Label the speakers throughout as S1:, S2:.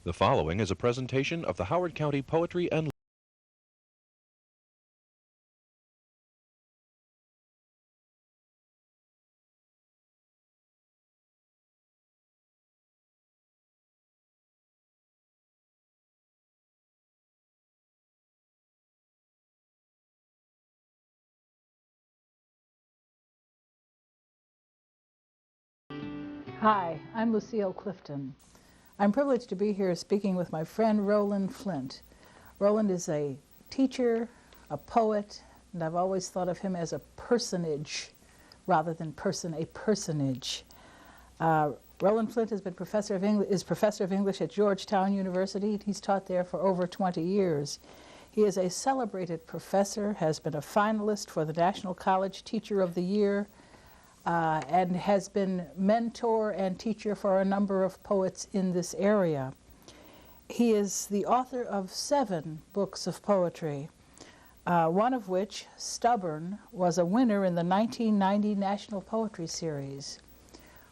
S1: The following is a presentation of the Howard County Poetry and
S2: Hi, I'm Lucille Clifton. I'm privileged to be here speaking with my friend Roland Flint. Roland is a teacher, a poet, and I've always thought of him as a personage rather than a personage. Roland Flint has been is professor of English at Georgetown University. He's taught there for over 20 years. He is a celebrated professor, has been a finalist for the National College Teacher of the Year, and has been mentor and teacher for a number of poets in this area. He is the author of 7 books of poetry, one of which, Stubborn, was a winner in the 1990 National Poetry Series.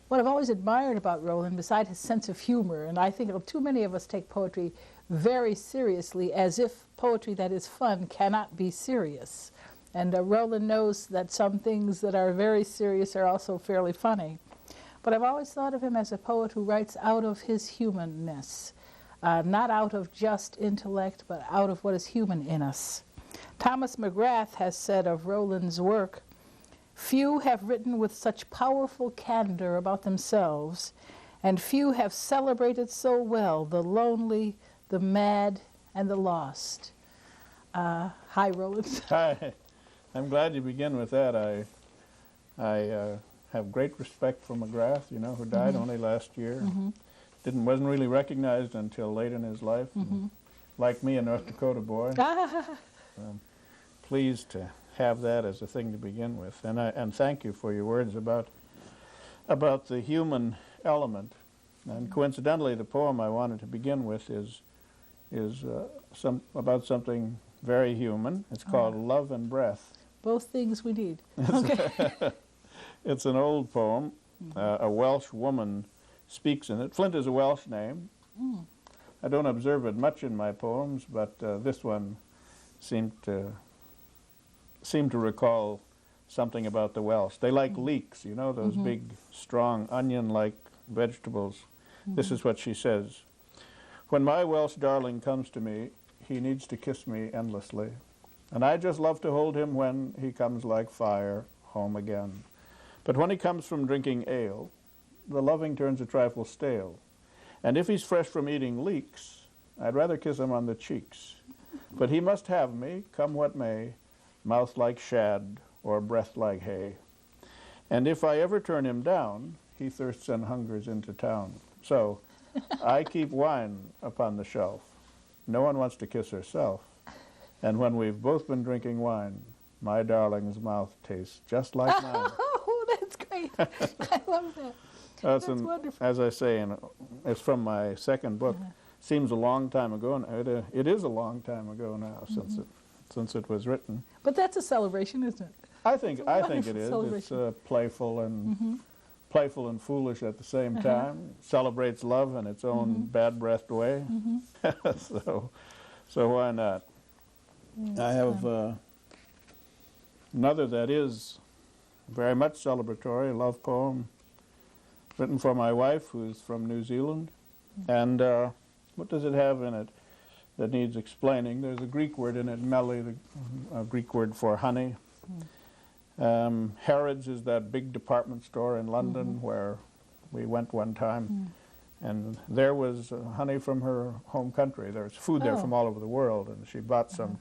S2: What I've always admired about Roland, beside his sense of humor, and I think too many of us take poetry very seriously, as if poetry that is fun cannot be serious. And Roland knows that some things that are very serious are also fairly funny. But I've always thought of him as a poet who writes out of his humanness, not out of just intellect, but out of what is human in us. Thomas McGrath has said of Roland's work, "Few have written with such powerful candor about themselves, and few have celebrated so well the lonely, the mad, and the lost." Hi, Roland.
S3: Hi. I'm glad you begin with that. I have great respect for McGrath, who died only last year. Wasn't really recognized until late in his life. Like me, a North Dakota boy. I'm pleased to have that as a thing to begin with. And thank you for your words about the human element. And coincidentally, the poem I wanted to begin with is about something very human. It's called Love and Breath.
S2: Both things we need. Okay.
S3: It's an old poem. A Welsh woman speaks in it. Flint is a Welsh name. I don't observe it much in my poems, but this one seemed to recall something about the Welsh. They like leeks, those big, strong, onion-like vegetables. This is what she says. "When my Welsh darling comes to me, he needs to kiss me endlessly. And I just love to hold him when he comes like fire home again. But when he comes from drinking ale, the loving turns a trifle stale. And if he's fresh from eating leeks, I'd rather kiss him on the cheeks. But he must have me, come what may, mouth like shad or breath like hay. And if I ever turn him down, he thirsts and hungers into town. So I keep wine upon the shelf. No one wants to kiss herself. And when we've both been drinking wine, my darling's mouth tastes just like mine."
S2: Oh, that's great. I love that. That's wonderful.
S3: As I say, it's from my second book. Seems a long time ago, and it is a long time ago now since it was written.
S2: But that's a celebration, isn't it?
S3: I think it is. It's playful and foolish at the same time. Celebrates love in its own bad-breathed way. So why not? I have another that is very much celebratory, a love poem written for my wife, who's from New Zealand. And what does it have in it that needs explaining? There's a Greek word in it, meli, a Greek word for honey. Harrods is that big department store in London where we went one time. And there was honey from her home country. There was food there from all over the world, and she bought some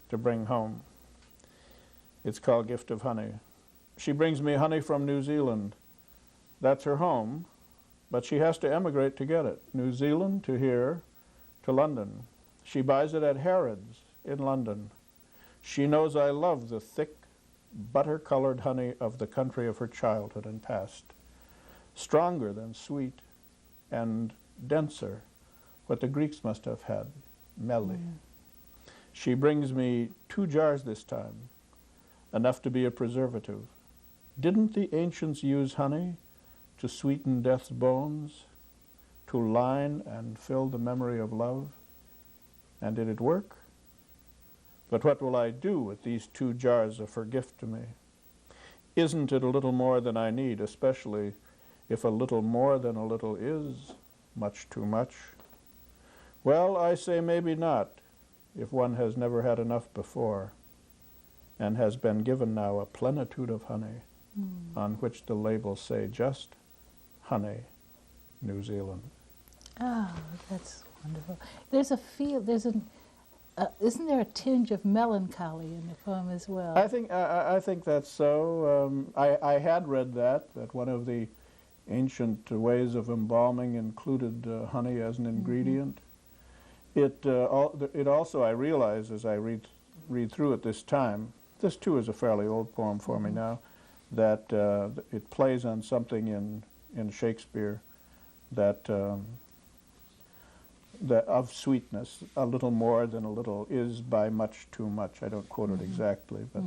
S3: to bring home. It's called Gift of Honey. "She brings me honey from New Zealand. That's her home, but she has to emigrate to get it. New Zealand to here, to London. She buys it at Harrods in London. She knows I love the thick, butter-colored honey of the country of her childhood and past. Stronger than sweet, and denser, what the Greeks must have had, meli. She brings me 2 jars this time, enough to be a preservative. Didn't the ancients use honey to sweeten death's bones? to line and fill the memory of love? And did it work? But what will I do with these 2 jars of her gift to me? Isn't it a little more than I need, especially if a little more than a little is much too much? Well, I say maybe not, if one has never had enough before and has been given now a plenitude of honey on which the labels say just honey, New Zealand.
S2: Oh, that's wonderful. There's a feel, isn't there a tinge of melancholy in the poem as well?
S3: I think that's so. I had read that one of the ancient ways of embalming included honey as an ingredient. It also, I realize as I read through it this time, this too is a fairly old poem for me now, that it plays on something in Shakespeare that of sweetness, a little more than a little is by much too much. I don't quote it exactly, but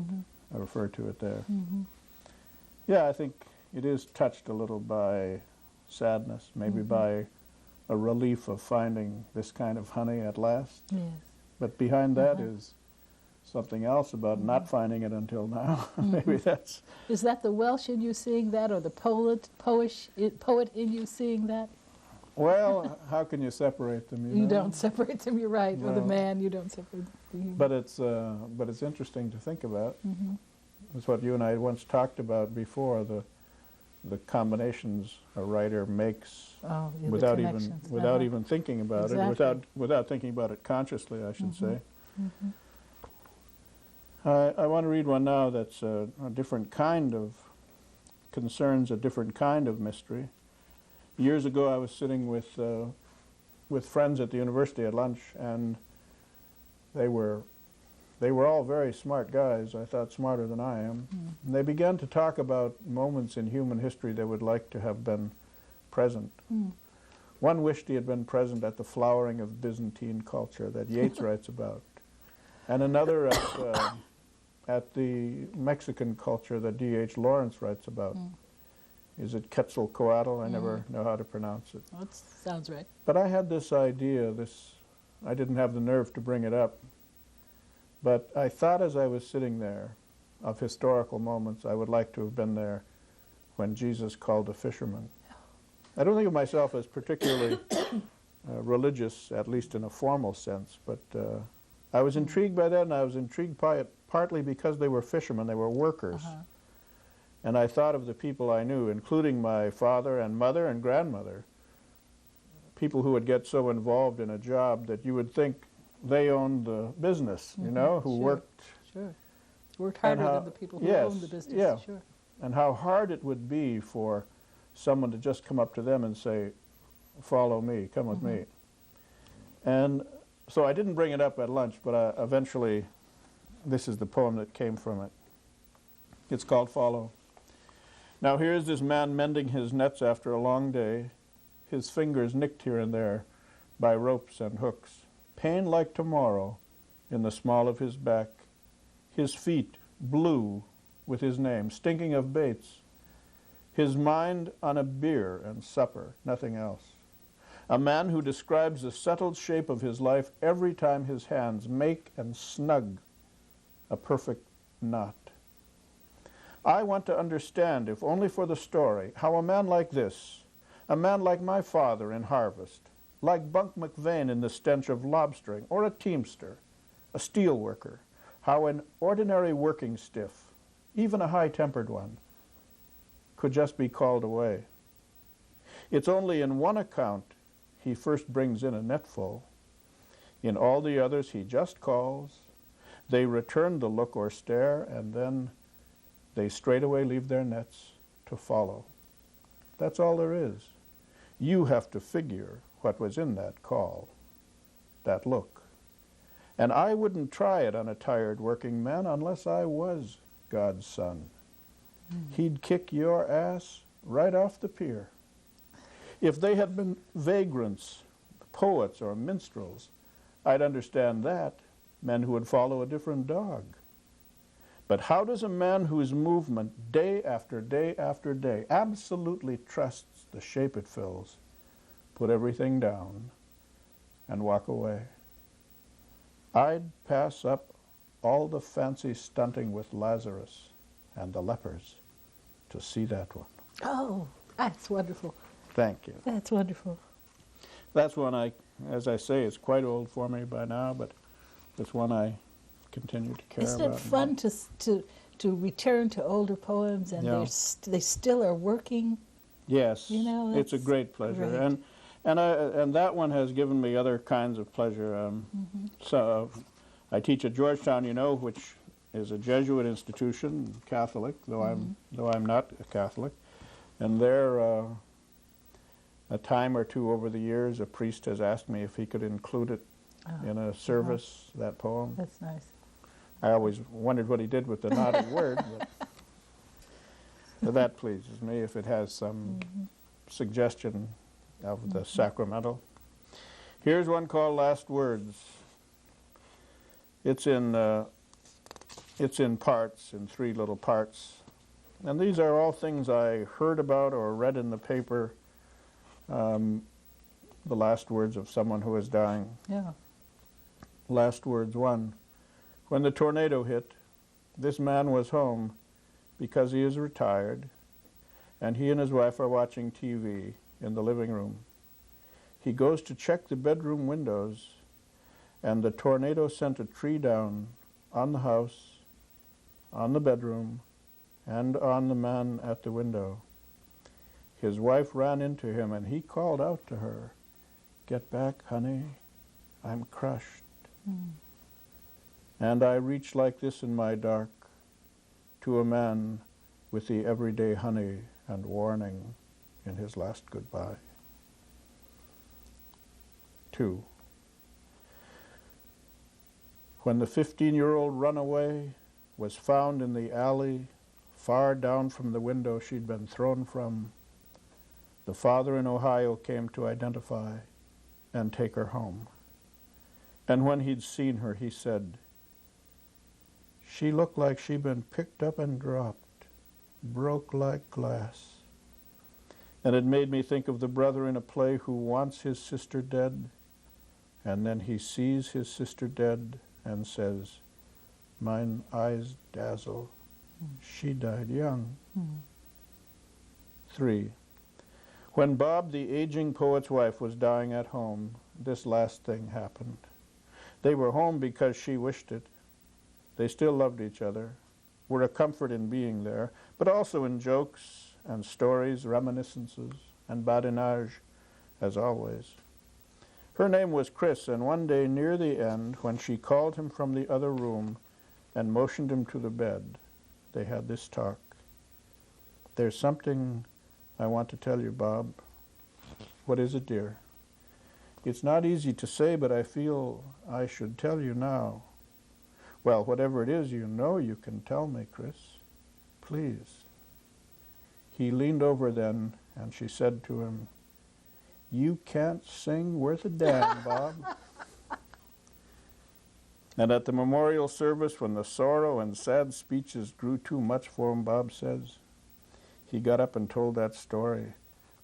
S3: I refer to it there. Yeah, I think it is touched a little by sadness, maybe by a relief of finding this kind of honey at last.
S2: Yes.
S3: But behind that is something else about not finding it until now. Maybe that's...
S2: Is that the Welsh in you seeing that, or the poet in you seeing that?
S3: Well, how can you separate them?
S2: You don't separate them, you're right.
S3: No.
S2: With a man, you don't separate them.
S3: But it's interesting to think about. It's what you and I once talked about before, the combinations a writer makes without even thinking about it, without thinking about it consciously, I should say. I want to read one now that's a different kind of, concerns a different kind of mystery. Years ago I was sitting with friends at the university at lunch, and they were all very smart guys, I thought smarter than I am. And they began to talk about moments in human history they would like to have been present. One wished he had been present at the flowering of Byzantine culture that Yeats writes about, and another at the Mexican culture that D.H. Lawrence writes about. Is it Quetzalcoatl? I never know how to pronounce it.
S2: That sounds right.
S3: But I had this idea, I didn't have the nerve to bring it up, but I thought as I was sitting there of historical moments I would like to have been there when Jesus called a fisherman. I don't think of myself as particularly religious, at least in a formal sense, but I was intrigued by that, and I was intrigued by it partly because they were fishermen, they were workers. And I thought of the people I knew, including my father and mother and grandmother, people who would get so involved in a job that you would think they owned the business, you know, who worked
S2: harder than the people who owned the business.
S3: And how hard it would be for someone to just come up to them and say, follow me, come with me. And so I didn't bring it up at lunch, but eventually this is the poem that came from it. It's called Follow. Now here's this man mending his nets after a long day, his fingers nicked here and there by ropes and hooks, pain like tomorrow in the small of his back, his feet blue with his name, stinking of baits, his mind on a beer and supper, nothing else. A man who describes the settled shape of his life every time his hands make and snug a perfect knot. I want to understand, if only for the story, how a man like this, a man like my father in Harvest, like Bunk McVeigh in The Stench of Lobstering, or a teamster, a steel worker, how an ordinary working stiff, even a high-tempered one, could just be called away. It's only in one account he first brings in a netful. In all the others he just calls, they return the look or stare, and then they straightaway leave their nets to follow. That's all there is. You have to figure what was in that call, that look. And I wouldn't try it on a tired working man unless I was God's son. He'd kick your ass right off the pier. If they had been vagrants, poets, or minstrels, I'd understand that, men who would follow a different dog. But how does a man whose movement day after day after day absolutely trusts the shape it fills put everything down, and walk away. I'd pass up all the fancy stunting with Lazarus and the lepers to see that one.
S2: Oh, that's wonderful.
S3: Thank you.
S2: That's wonderful.
S3: That's one as I say, it's quite old for me by now, but it's one I continue to care
S2: Isn't
S3: about.
S2: it fun to return to older poems and
S3: Yeah.
S2: they still are working?
S3: Yes,
S2: You know,
S3: it's a
S2: that's
S3: great pleasure,
S2: great.
S3: and that one has given me other kinds of pleasure. So I teach at Georgetown, which is a Jesuit institution, Catholic, though I'm not a Catholic, and there, a time or two over the years, a priest has asked me if he could include it in a service, that poem.
S2: That's nice.
S3: I always wondered what he did with the naughty word, but that pleases me if it has some suggestion of the sacramental. Here's one called Last Words. It's in parts, in 3 little parts. And these are all things I heard about or read in the paper, the last words of someone who is dying.
S2: Yeah.
S3: Last words 1. When the tornado hit, this man was home because he is retired, and he and his wife are watching TV in the living room. He goes to check the bedroom windows, and the tornado sent a tree down on the house, on the bedroom, and on the man at the window. His wife ran into him, and he called out to her, "Get back, honey, I'm crushed." And I reach like this in my dark to a man with the everyday honey and warning in his last goodbye. 2. When the 15-year-old runaway was found in the alley far down from the window she'd been thrown from, the father in Ohio came to identify and take her home. And when he'd seen her, he said, "She looked like she'd been picked up and dropped, broke like glass." And it made me think of the brother in a play who wants his sister dead, and then he sees his sister dead and says, "Mine eyes dazzle, she died young." 3. When Bob, the aging poet's wife, was dying at home, this last thing happened. They were home because she wished it. They still loved each other, were a comfort in being there, but also in jokes and stories, reminiscences, and badinage, as always. Her name was Chris, and one day near the end, when she called him from the other room and motioned him to the bed, they had this talk. "There's something I want to tell you, Bob." "What is it, dear?" "It's not easy to say, but I feel I should tell you now." "Well, whatever it is, you know you can tell me, Chris. Please." He leaned over then, and she said to him, "You can't sing worth a damn, Bob." And at the memorial service, when the sorrow and sad speeches grew too much for him, Bob says, he got up and told that story,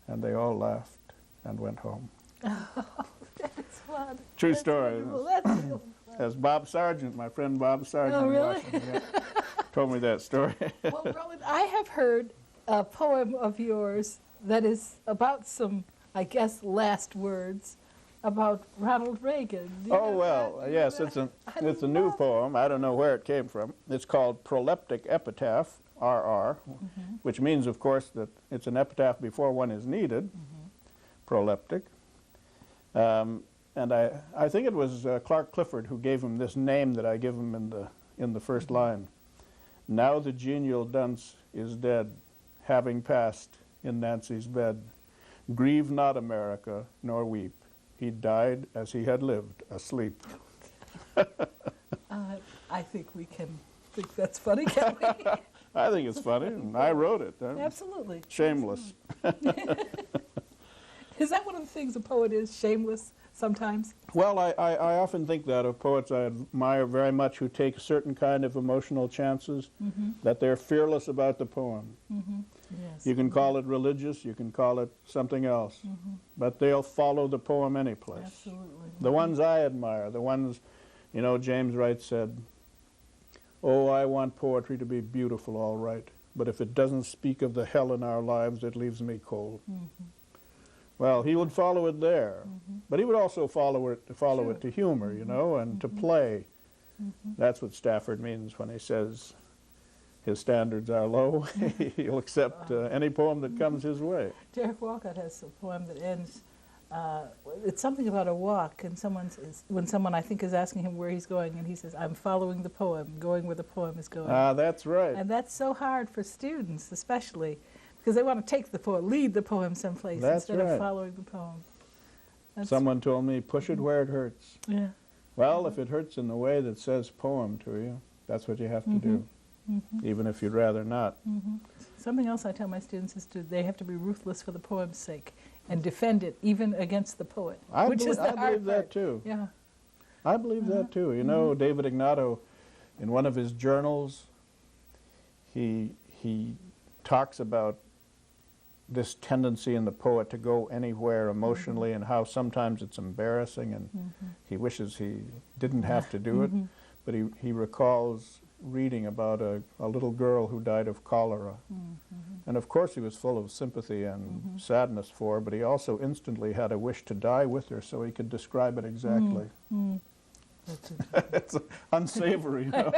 S3: and they all laughed and went home.
S2: Oh, that's fun.
S3: True
S2: That's
S3: story.
S2: wonderful. That's real fun.
S3: As Bob Sargent, my friend Bob Sargent
S2: Oh,
S3: in
S2: really?
S3: Washington, yeah, told me that story.
S2: Well, Roland, I have heard a poem of yours that is about some, I guess, last words about Ronald Reagan. Do you
S3: Oh,
S2: know
S3: well,
S2: that? Do you know
S3: yes,
S2: that?
S3: it's a new poem. I don't know where it came from. It's called Proleptic Epitaph, RR, which means, of course, that it's an epitaph before one is needed, proleptic. And I think it was Clark Clifford who gave him this name that I give him in the first line. "Now the genial dunce is dead, having passed in Nancy's bed. Grieve not, America, nor weep. He died as he had lived, asleep."
S2: I think we can think that's funny, can't we?
S3: I think it's funny, and I wrote it.
S2: Absolutely.
S3: Shameless.
S2: Is that one of the things a poet is, shameless sometimes?
S3: Well, I often think that of poets I admire very much who take a certain kind of emotional chances, that they're fearless about the poem.
S2: Yes.
S3: You can call it religious, you can call it something else, but they'll follow the poem any place.
S2: Absolutely.
S3: The ones I admire, the ones, you know, James Wright said, "Oh, I want poetry to be beautiful, all right, but if it doesn't speak of the hell in our lives, it leaves me cold." Well, he would follow it there, but he would also follow it to humor, you know, and to play. That's what Stafford means when he says his standards are low. He'll accept any poem that comes his way.
S2: Derek Walcott has a poem that ends, it's something about a walk, and when someone I think is asking him where he's going, and he says, "I'm following the poem, going where the poem is going."
S3: Ah, that's right.
S2: And that's so hard for students, especially, because they want to take the poem, lead the poem someplace
S3: That's
S2: instead
S3: right.
S2: of following the poem.
S3: Someone told me, push it where it hurts.
S2: Yeah.
S3: Well, if it hurts in the way that says poem to you, that's what you have to do, even if you'd rather not.
S2: Something else I tell my students is they have to be ruthless for the poem's sake and defend it even against the poet, which is the
S3: I
S2: hard
S3: believe that
S2: part.
S3: too.
S2: Yeah.
S3: I believe that too. You know, David Ignato, in one of his journals, he talks about this tendency in the poet to go anywhere emotionally and how sometimes it's embarrassing and he wishes he didn't have to do it. But he recalls reading about a little girl who died of cholera. And of course he was full of sympathy and sadness for her, but he also instantly had a wish to die with her so he could describe it exactly. It's unsavory, you know,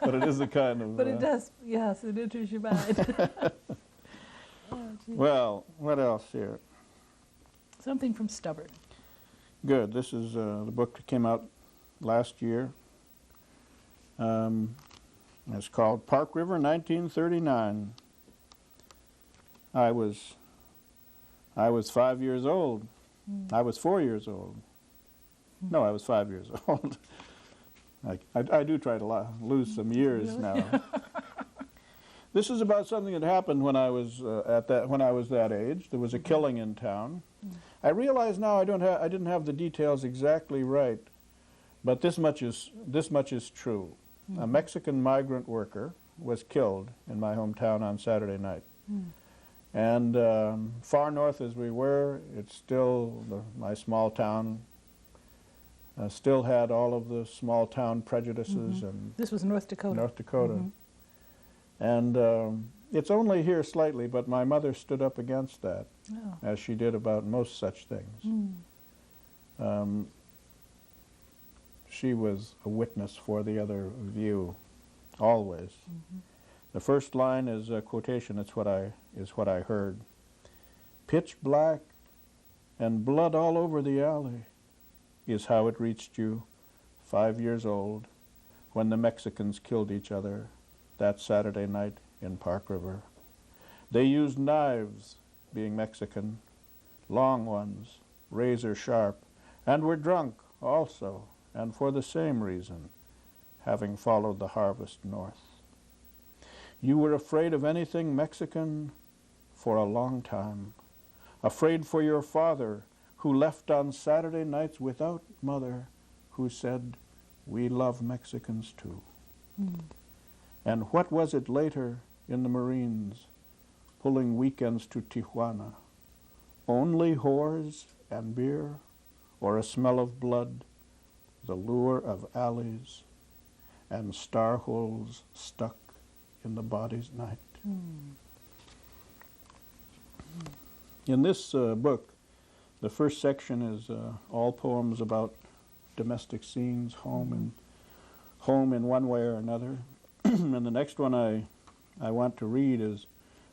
S3: but it is a kind of...
S2: But it does, yes, it enters your mind.
S3: Well, what else here?
S2: Something from Stubborn.
S3: Good. This is the book that came out last year. It's called Park River, 1939. I was 5 years old. I was 4 years old. No, I was 5 years old. I do try to lose some years now. This is about something that happened when I was that age. There was a killing in town. I realize now I didn't have the details exactly right, but this much is true. A Mexican migrant worker was killed in my hometown on Saturday night. And far north as we were, it's still my small town. Still had all of the small town prejudices and
S2: This was North Dakota.
S3: North Dakota. And it's only here slightly, but my mother stood up against that, as she did about most such things. She was a witness for the other view, always. The first line is a quotation. It's what I heard. "Pitch black and blood all over the alley is how it reached you, 5 years old, when the Mexicans killed each other that Saturday night in Park River. They used knives, being Mexican, long ones, razor sharp, and were drunk also, and for the same reason, having followed the harvest north. You were afraid of anything Mexican for a long time, afraid for your father, who left on Saturday nights without mother, who said, 'We love Mexicans too.' And what was it later in the Marines, pulling weekends to Tijuana? Only whores and beer, or a smell of blood, the lure of alleys, and star holes stuck in the body's night." In this book, the first section is all poems about domestic scenes, home in one way or another. And the next one I want to read is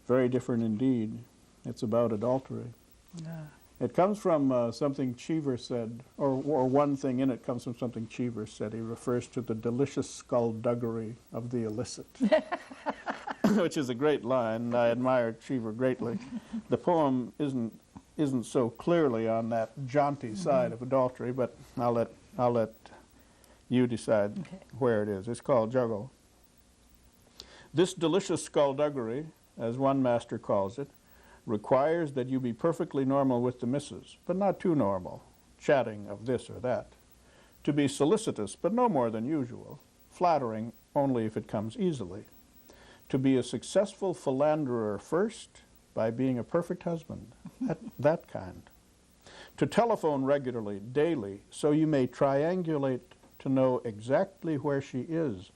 S3: very different indeed. It's about adultery. It comes from something Cheever said, or one thing in it comes from something Cheever said. He refers to the delicious skullduggery of the illicit, which is a great line, and I admire Cheever greatly. The poem isn't so clearly on that jaunty side of adultery, but I'll let you decide where it is. It's called Juggle. "This delicious skullduggery, as one master calls it, requires that you be perfectly normal with the missus, but not too normal, chatting of this or that. To be solicitous, but no more than usual, flattering only if it comes easily. To be a successful philanderer first by being a perfect husband, that kind. To telephone regularly, daily, so you may triangulate to know exactly where she is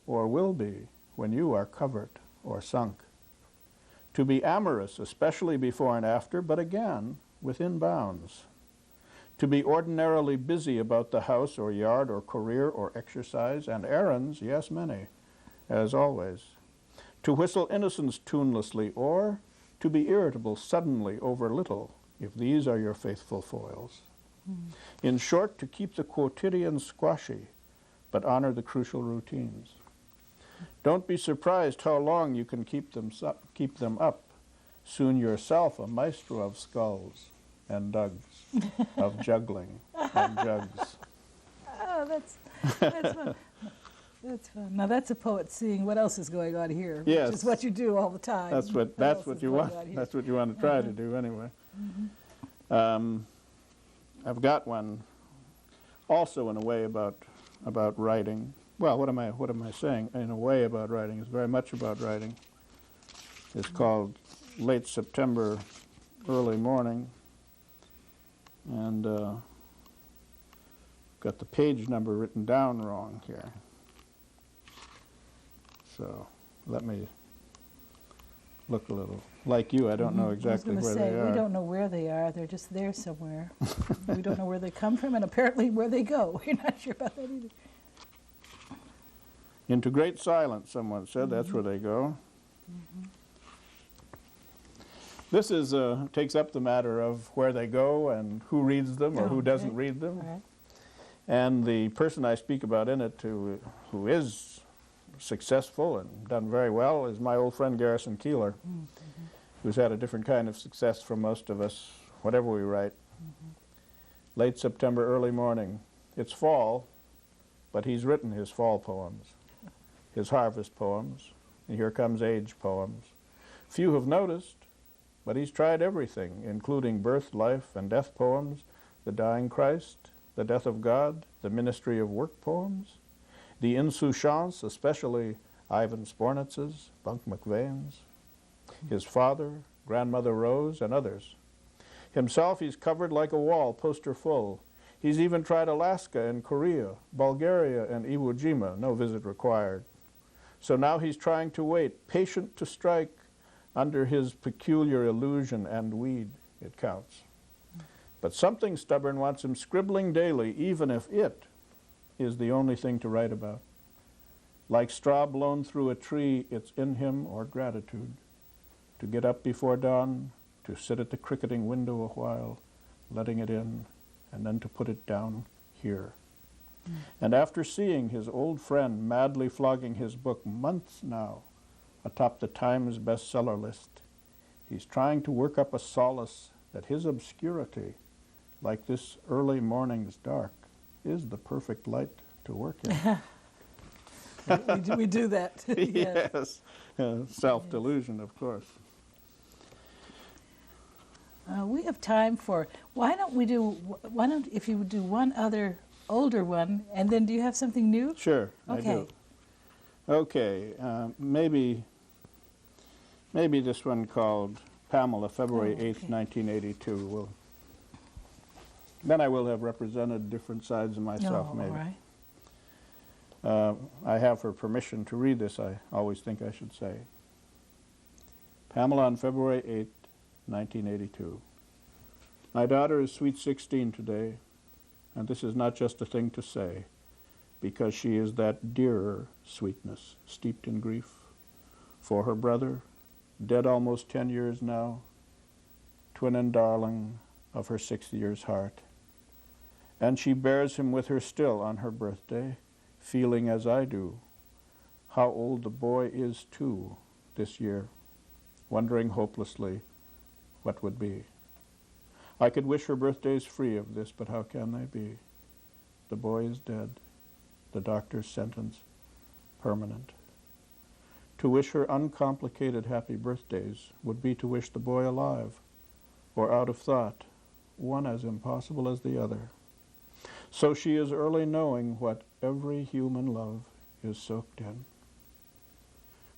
S3: or will be when you are covered or sunk. To be amorous, especially before and after, but again, within bounds. To be ordinarily busy about the house or yard or career or exercise and errands, yes, many, as always. To whistle innocence tunelessly, or to be irritable suddenly over little, if these are your faithful foils. In short, to keep the quotidian squashy, but honor the crucial routines. Don't be surprised how long you can keep them up. Soon yourself a maestro of skulls and dugs, of juggling and jugs.
S2: Oh, that's fun. That's fun. Now that's a poet seeing what else is going on here,
S3: Yes.
S2: which is what you do all the time.
S3: That's what you want. That's what you want to try to do anyway. I've got one also in a way about writing. Well, what am I saying? In a way about writing. It's very much about writing. It's called Late September, Early Morning, and got the page number written down wrong here. So let me look a little. Like you, I don't know exactly where they are.
S2: We don't know where they are. They're just there somewhere. We don't know where they come from and apparently where they go. We're not sure about that either.
S3: Into great silence, someone said. That's where they go. This is takes up the matter of where they go and who reads them or who doesn't read them.
S2: Right.
S3: And the person I speak about in it who is successful and done very well is my old friend Garrison Keillor, who's had a different kind of success from most of us, whatever we write. Late September, early morning. It's fall, but he's written his fall poems, his harvest poems, and here comes age poems. Few have noticed, but he's tried everything, including birth, life, and death poems, the dying Christ, the death of God, the ministry of work poems, the insouciance, especially Ivan Spornitz's, Bunk McVeighn's, his father, Grandmother Rose, and others. Himself, he's covered like a wall, poster full. He's even tried Alaska and Korea, Bulgaria and Iwo Jima, no visit required. So now he's trying to wait, patient to strike under his peculiar illusion and weed, it counts. But something stubborn wants him scribbling daily, even if it is the only thing to write about. Like straw blown through a tree, it's in him or gratitude. To get up before dawn, to sit at the cricketing window a while, letting it in, and then to put it down here. And after seeing his old friend madly flogging his book months now atop the Times bestseller list, he's trying to work up a solace that his obscurity, like this early morning's dark, is the perfect light to work in.
S2: we do that.
S3: Yes. Self-delusion, of course.
S2: We have time for, why don't if you would do one other older one, and then do you have something new?
S3: Sure,
S2: Okay.
S3: I do. Okay, maybe this one called Pamela, February 8th, 1982. Then I will have represented different sides of myself, maybe.
S2: All right.
S3: I have her permission to read this, I always think I should say. Pamela on February 8th, 1982. My daughter is sweet 16 today, and this is not just a thing to say, because she is that dearer sweetness, steeped in grief, for her brother, dead almost 10 years now, twin and darling of her 6 years' heart. And she bears him with her still on her birthday, feeling as I do, how old the boy is too this year, wondering hopelessly what would be. I could wish her birthdays free of this, but how can they be? The boy is dead, the doctor's sentence permanent. To wish her uncomplicated happy birthdays would be to wish the boy alive, or out of thought, one as impossible as the other. So she is early knowing what every human love is soaked in.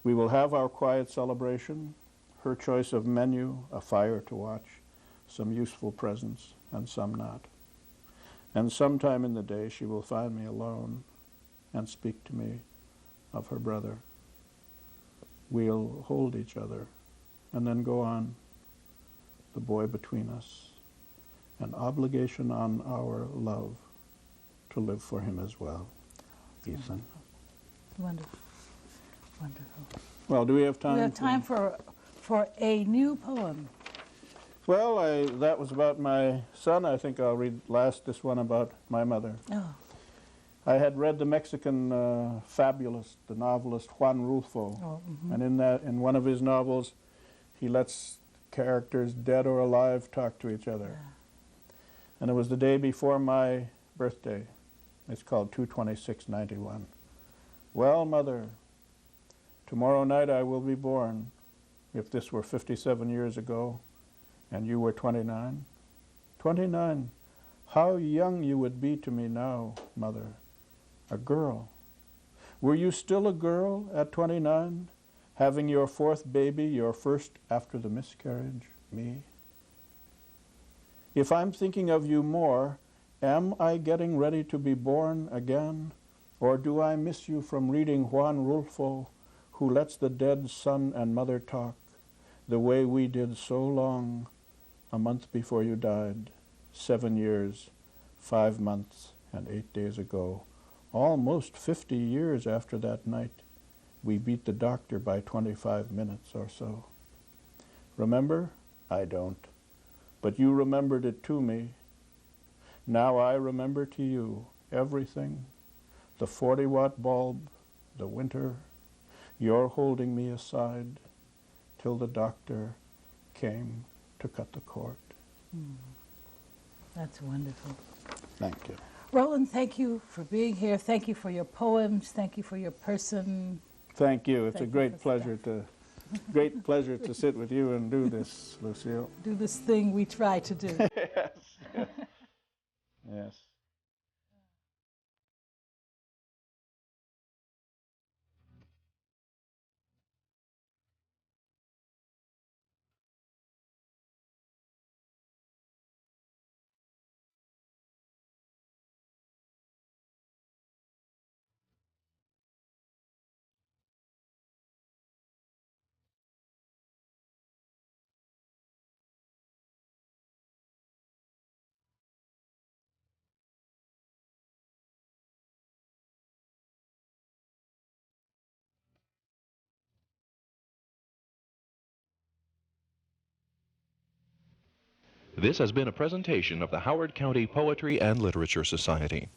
S3: We will have our quiet celebration, her choice of menu, a fire to watch, some useful presents, and some not. And sometime in the day she will find me alone and speak to me of her brother. We'll hold each other and then go on, the boy between us, an obligation on our love to live for him as well. Ethan.
S2: Wonderful. Wonderful.
S3: Well, do we have time?
S2: We have time for a new poem.
S3: Well, that was about my son. I think I'll read last this one about my mother.
S2: Oh.
S3: I had read the Mexican fabulist, the novelist Juan Rulfo, and in one of his novels, he lets characters, dead or alive, talk to each other.
S2: Yeah.
S3: And it was the day before my birthday. It's called 2/26/91. Well, Mother, tomorrow night I will be born. If this were 57 years ago, and you were 29. 29. How young you would be to me now, Mother. A girl. Were you still a girl at 29, having your fourth baby, your first after the miscarriage, me? If I'm thinking of you more, am I getting ready to be born again? Or do I miss you from reading Juan Rulfo, who lets the dead son and mother talk, the way we did so long, a month before you died, 7 years, 5 months, and 8 days ago, almost 50 years after that night, we beat the doctor by 25 minutes or so. Remember? I don't. But you remembered it to me. Now I remember to you everything. The 40-watt bulb, the winter, your holding me aside till the doctor came to cut the cord.
S2: That's wonderful.
S3: Thank you.
S2: Roland, thank you for being here. Thank you for your poems. Thank you for your person.
S3: Thank you. It's
S2: Thank
S3: a
S2: you
S3: great
S2: for
S3: pleasure great pleasure to sit with you and do this, Lucille.
S2: Do this thing we try to do.
S3: Yes. Yes.
S1: This has been a presentation of the Howard County Poetry and Literature Society.